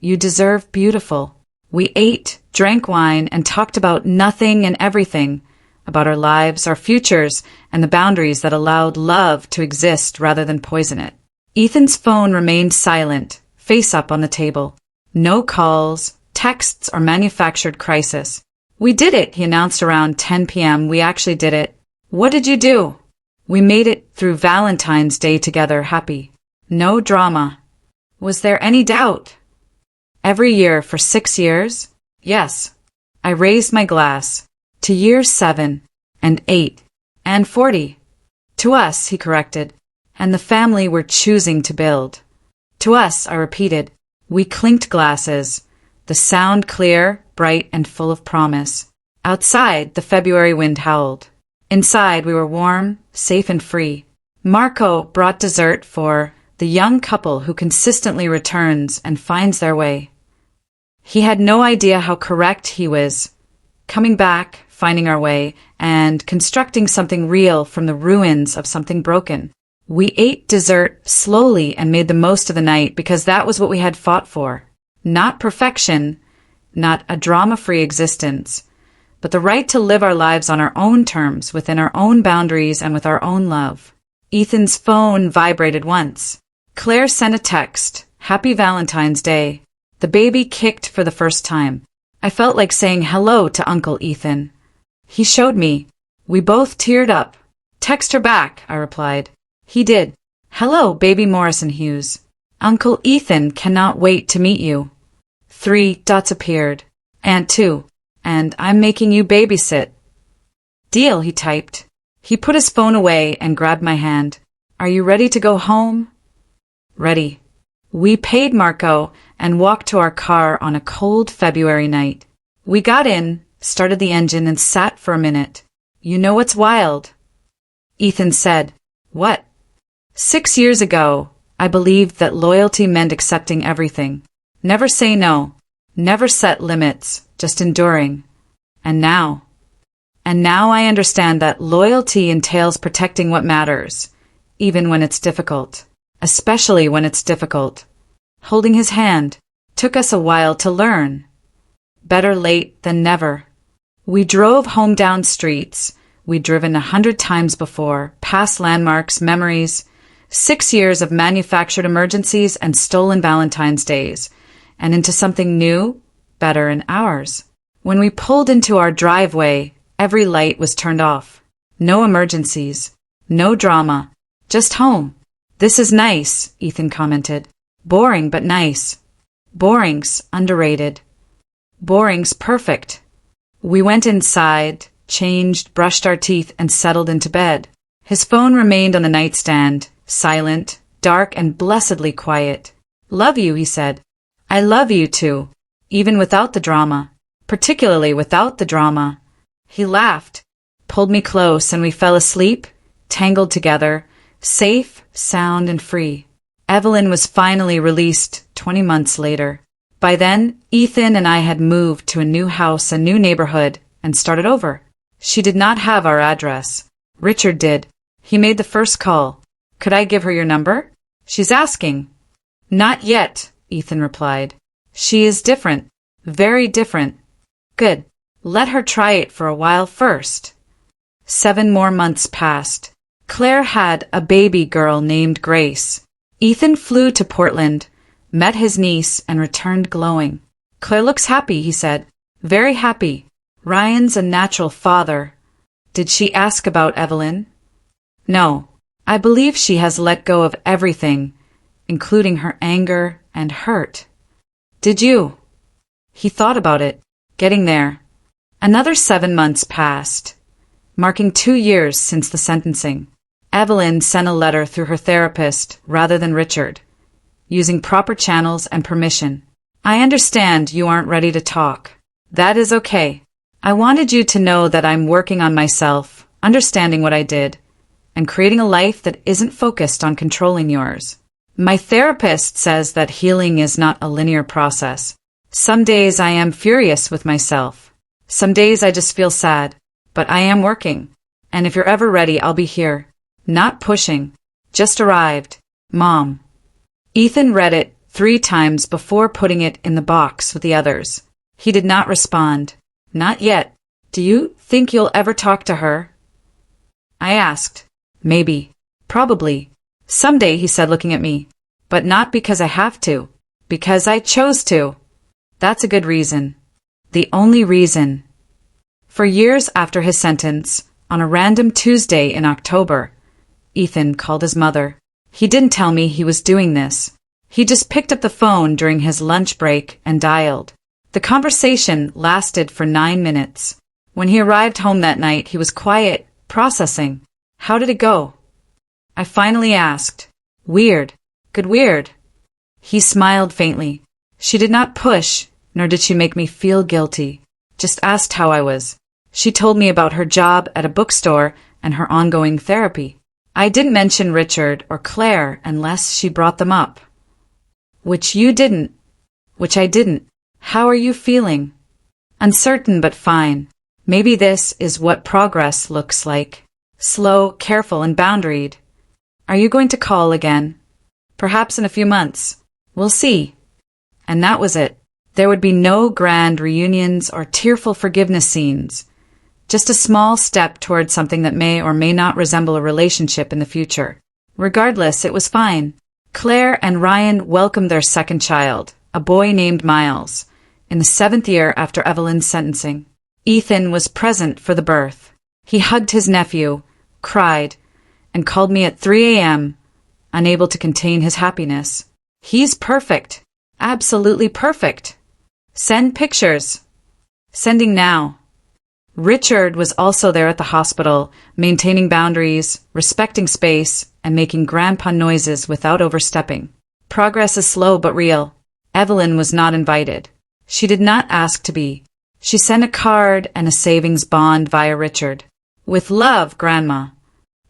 you deserve beautiful. We ate, drank wine, and talked about nothing and everything, about our lives, our futures, and the boundaries that allowed love to exist rather than poison it. Ethan's phone remained silent, face up on the table. No calls, texts or manufactured crisis. We did it, he announced around 10 p.m. We actually did it. What did you do? We made it through Valentine's Day together, happy. No drama. Was there any doubt? Every year for 6 years? Yes. I raised my glass. To years 7, and 8, and 40. To us, he corrected, and the family we're choosing to build. To us, I repeated. We clinked glasses, the sound clear, bright, and full of promise. Outside, the February wind howled. Inside, we were warm, safe, and free. Marco brought dessert for the young couple who consistently returns and finds their way. He had no idea how correct he was. Coming back, finding our way, and constructing something real from the ruins of something broken. We ate dessert slowly and made the most of the night because that was what we had fought for. Not perfection, not a drama-free existence, but the right to live our lives on our own terms, within our own boundaries and with our own love. Ethan's phone vibrated once. Claire sent a text, "Happy Valentine's Day." The baby kicked for the first time. I felt like saying hello to Uncle Ethan. He showed me. We both teared up. "Text her back," I replied. He did. "Hello, baby Morrison Hughes. Uncle Ethan cannot wait to meet you." 3 dots appeared. "And 2. And I'm making you babysit." "Deal," he typed. He put his phone away and grabbed my hand. "Are you ready to go home?" Ready. We paid Marco and walked to our car on a cold February night. We got in, started the engine, and sat for a minute. "You know what's wild?" Ethan said. "What?" 6 years ago, I believed that loyalty meant accepting everything. Never say no. Never set limits, just enduring. And now I understand that loyalty entails protecting what matters, even when it's difficult. Especially when it's difficult. Holding his hand took us a while to learn. Better late than never. We drove home down streets we'd driven 100 times before, past landmarks, memories, 6 years of manufactured emergencies and stolen Valentine's Days, and into something new, better, and ours. When we pulled into our driveway, every light was turned off. No emergencies. No drama. Just home. "This is nice," Ethan commented. "Boring but nice." Boring's underrated. Boring's perfect. We went inside, changed, brushed our teeth, and settled into bed. His phone remained on the nightstand, silent, dark, and blessedly quiet. "Love you," he said. "I love you too, even without the drama, particularly without the drama." He laughed, pulled me close, and we fell asleep, tangled together, safe, sound, and free. Evelyn was finally released 20 months later. By then, Ethan and I had moved to a new house, a new neighborhood, and started over. She did not have our address. Richard did. He made the first call. "Could I give her your number?" "She's asking." "Not yet," Ethan replied. "She is different. Very different." "Good. Let her try it for a while first." 7 more months passed. Claire had a baby girl named Grace. Ethan flew to Portland, met his niece, and returned glowing. "Claire looks happy," he said. "Very happy. Ryan's a natural father." Did she ask about Evelyn? No. I believe she has let go of everything, including her anger and hurt. Did you? He thought about it, getting there. Another 7 months passed, marking 2 years since the sentencing. Evelyn sent a letter through her therapist rather than Richard, using proper channels and permission. "I understand you aren't ready to talk. That is okay. I wanted you to know that I'm working on myself, understanding what I did, and creating a life that isn't focused on controlling yours. My therapist says that healing is not a linear process. Some days I am furious with myself. Some days I just feel sad, but I am working. And if you're ever ready, I'll be here. Not pushing. Just arrived. Mom." Ethan read it 3 times before putting it in the box with the others. He did not respond. "Not yet. Do you think you'll ever talk to her?" I asked. "Maybe. Probably. Someday," he said, looking at me. "But not because I have to. Because I chose to." That's a good reason. The only reason. For years after his sentence, on a random Tuesday in October, Ethan called his mother. He didn't tell me he was doing this. He just picked up the phone during his lunch break and dialed. The conversation lasted for 9 minutes. When he arrived home that night, he was quiet, processing. How did it go? I finally asked. Weird. Good weird. He smiled faintly. She did not push, nor did she make me feel guilty. Just asked how I was. She told me about her job at a bookstore and her ongoing therapy. I didn't mention Richard or Claire unless she brought them up. Which I didn't. How are you feeling? Uncertain but fine. Maybe this is what progress looks like. Slow, careful, and boundaried. Are you going to call again? Perhaps in a few months. We'll see. And that was it. There would be no grand reunions or tearful forgiveness scenes. Just a small step towards something that may or may not resemble a relationship in the future. Regardless, it was fine. Claire and Ryan welcomed their second child, a boy named Miles, in the 7th year after Evelyn's sentencing. Ethan was present for the birth. He hugged his nephew, cried, and called me at 3 a.m., unable to contain his happiness. He's perfect. Absolutely perfect. Send pictures. Sending now. Richard was also there at the hospital, maintaining boundaries, respecting space, and making grandpa noises without overstepping. Progress is slow but real. Evelyn was not invited. She did not ask to be. She sent a card and a savings bond via Richard. With love, Grandma.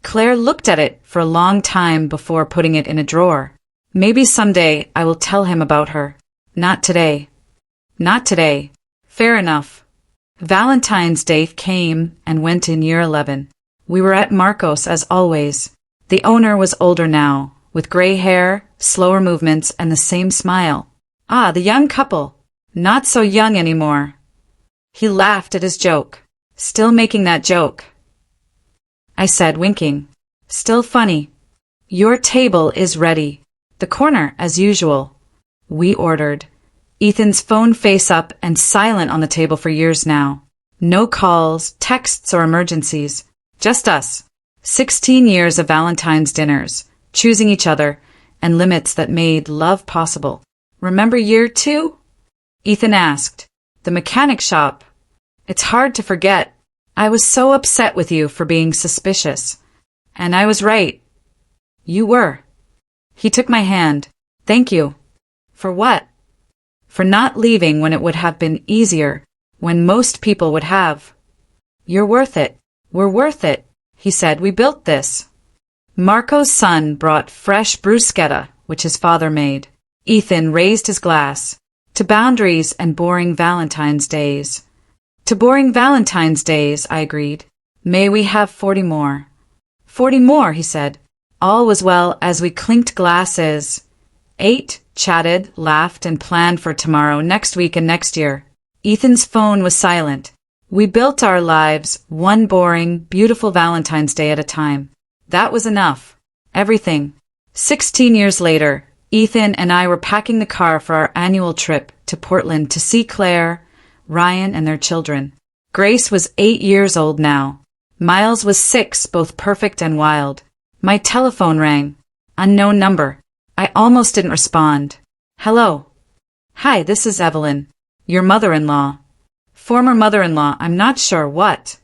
Claire looked at it for a long time before putting it in a drawer. Maybe someday I will tell him about her. Not today. Not today. Fair enough. Valentine's Day came and went in year 11. We were at Marcos as always. The owner was older now, with gray hair, slower movements, and the same smile. Ah, the young couple. Not so young anymore. He laughed at his joke. Still making that joke. I said, winking. Still funny. Your table is ready. The corner, as usual. We ordered. Ethan's phone face up and silent on the table for years now. No calls, texts, or emergencies. Just us. 16 years of Valentine's dinners, choosing each other, and limits that made love possible. Remember year 2? Ethan asked. The mechanic shop. It's hard to forget. I was so upset with you for being suspicious. And I was right. You were. He took my hand. Thank you. For what? For not leaving when it would have been easier, when most people would have. You're worth it. We're worth it, he said. We built this. Marco's son brought fresh bruschetta, which his father made. Ethan raised his glass. To boundaries and boring Valentine's days. To boring Valentine's days, I agreed. May we have 40 more. 40 more, he said. All was well as we clinked glasses. Ate, chatted, laughed, and planned for tomorrow, next week, and next year. Ethan's phone was silent. We built our lives, one boring, beautiful Valentine's Day at a time. That was enough. Everything. 16 years later, Ethan and I were packing the car for our annual trip to Portland to see Claire, Ryan, and their children. Grace was 8 years old now. Miles was 6, both perfect and wild. My telephone rang. Unknown number. I almost didn't respond. Hello. Hi, this is Evelyn. Your mother-in-law. Former mother-in-law, I'm not sure what.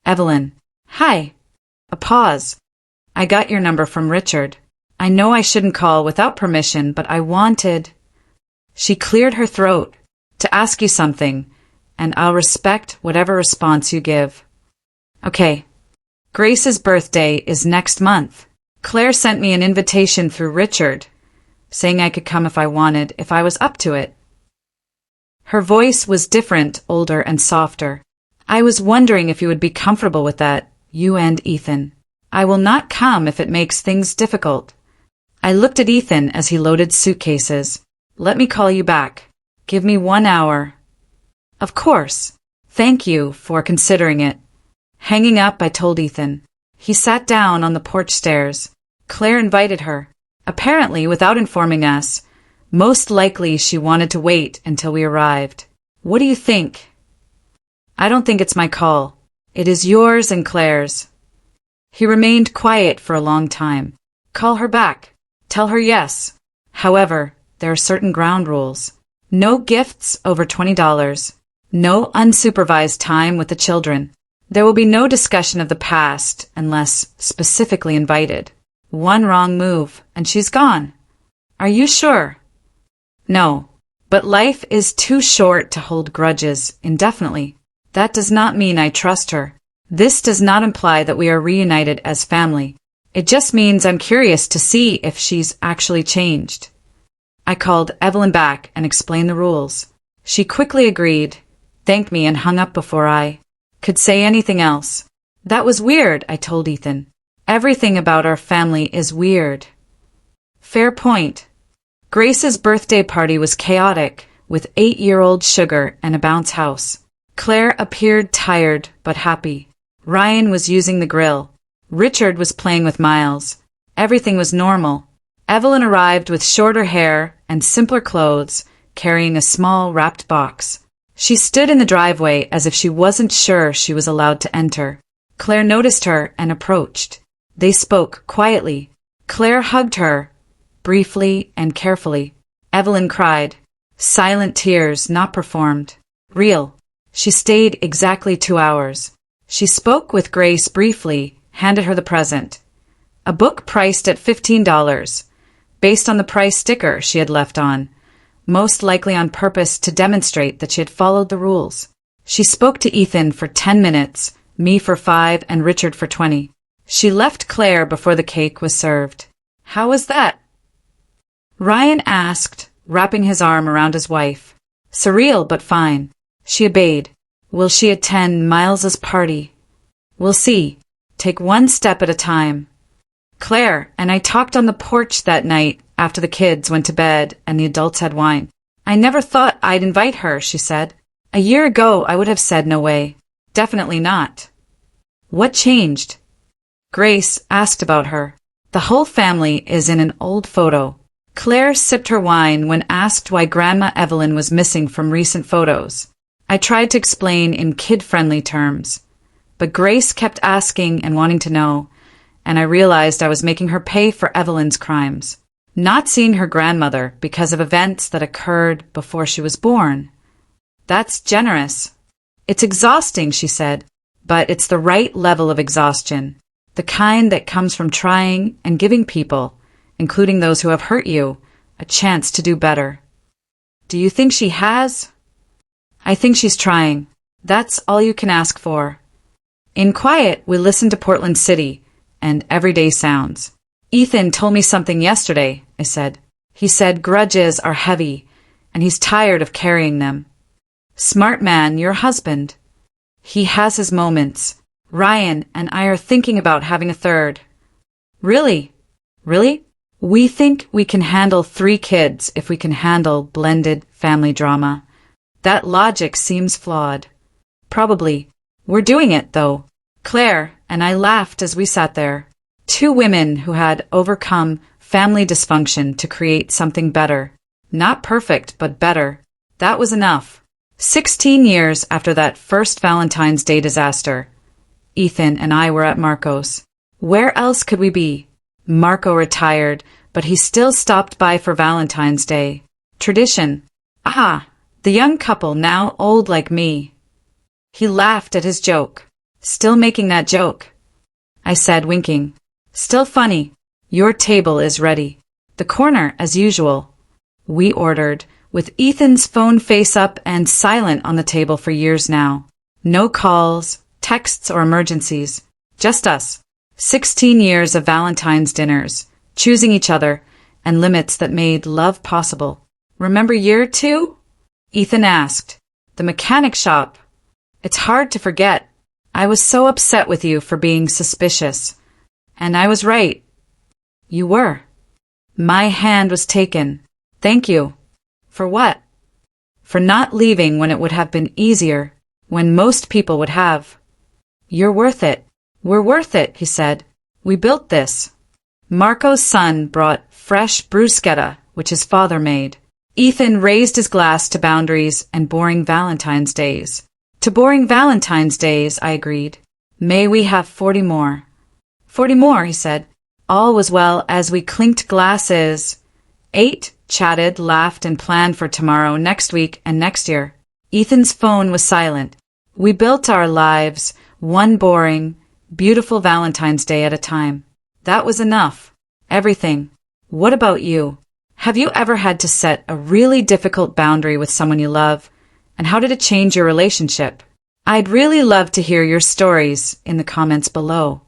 Evelyn. Hi. A pause. I got your number from Richard. I know I shouldn't call without permission, but I wanted... She cleared her throat. To ask you something, and I'll respect whatever response you give. Okay. Grace's birthday is next month. Claire sent me an invitation through Richard, saying I could come if I wanted, if I was up to it. Her voice was different, older, and softer. I was wondering if you would be comfortable with that, you and Ethan. I will not come if it makes things difficult. I looked at Ethan as he loaded suitcases. Let me call you back. Give me 1 hour. Of course. Thank you for considering it. Hanging up, I told Ethan. He sat down on the porch stairs. Claire invited her. Apparently, without informing us, Most likely she wanted to wait until we arrived. What do you think? I don't think it's my call. It is yours and Claire's. He remained quiet for a long time. Call her back. Tell her yes. However, there are certain ground rules. No gifts over $20. No unsupervised time with the children. There will be no discussion of the past unless specifically invited. One wrong move, and she's gone. Are you sure? No, but life is too short to hold grudges indefinitely. That does not mean I trust her. This does not imply that we are reunited as family. It just means I'm curious to see if she's actually changed. I called Evelyn back and explained the rules. She quickly agreed, thanked me, and hung up before I could say anything else. That was weird, I told Ethan. Everything about our family is weird. Fair point. Grace's birthday party was chaotic, with 8-year-old Sugar and a bounce house. Claire appeared tired but happy. Ryan was using the grill. Richard was playing with Miles. Everything was normal. Evelyn arrived with shorter hair and simpler clothes, carrying a small wrapped box. She stood in the driveway as if she wasn't sure she was allowed to enter. Claire noticed her and approached. They spoke quietly. Claire hugged her, briefly and carefully. Evelyn cried. Silent tears, not performed. Real. She stayed exactly 2 hours. She spoke with Grace briefly, handed her the present. A book priced at $15, based on the price sticker she had left on, most likely on purpose to demonstrate that she had followed the rules. She spoke to Ethan for 10 minutes, me for 5 and Richard for 20. She left Claire before the cake was served. How was that? Ryan asked, wrapping his arm around his wife. Surreal, but fine. She obeyed. Will she attend Miles's party? We'll see. Take one step at a time. Claire and I talked on the porch that night after the kids went to bed and the adults had wine. I never thought I'd invite her, she said. A year ago I would have said no way. Definitely not. What changed? Grace asked about her. The whole family is in an old photo. Claire sipped her wine when asked why Grandma Evelyn was missing from recent photos. I tried to explain in kid-friendly terms, but Grace kept asking and wanting to know, and I realized I was making her pay for Evelyn's crimes. Not seeing her grandmother because of events that occurred before she was born. That's generous. It's exhausting, she said, but it's the right level of exhaustion, the kind that comes from trying and giving people, including those who have hurt you, a chance to do better. Do you think she has? I think she's trying. That's all you can ask for. In quiet, we listened to Portland City and everyday sounds. Ethan told me something yesterday, I said. He said grudges are heavy, and he's tired of carrying them. Smart man, your husband. He has his moments. Ryan and I are thinking about having a third. Really? Really? We think we can handle 3 kids if we can handle blended family drama. That logic seems flawed. Probably. We're doing it, though. Claire and I laughed as we sat there. 2 women who had overcome family dysfunction to create something better. Not perfect, but better. That was enough. 16 years after that first Valentine's Day disaster, Ethan and I were at Marco's. Where else could we be? Marco retired, but he still stopped by for Valentine's Day. Tradition. Ah, the young couple now old like me. He laughed at his joke. Still making that joke, I said, winking. Still funny. Your table is ready. The corner, as usual. We ordered, with Ethan's phone face up and silent on the table for years now. No calls, texts, or emergencies. Just us. 16 years of Valentine's dinners, choosing each other, and limits that made love possible. Remember year 2? Ethan asked. The mechanic shop. It's hard to forget. I was so upset with you for being suspicious. And I was right. You were. My hand was taken. Thank you. For what? For not leaving when it would have been easier, when most people would have. You're worth it. We're worth it, he said. We built this. Marco's son brought fresh bruschetta which his father made. Ethan raised his glass to boundaries and boring Valentine's days. To boring Valentine's days, I agreed. May we have 40 more. 40 more, he said. All was well as we clinked glasses. Ate, chatted, laughed, and planned for tomorrow, next week, and next year. Ethan's phone was silent. We built our lives, one boring, beautiful Valentine's Day at a time. That was enough. Everything. What about you? Have you ever had to set a really difficult boundary with someone you love? And how did it change your relationship? I'd really love to hear your stories in the comments below.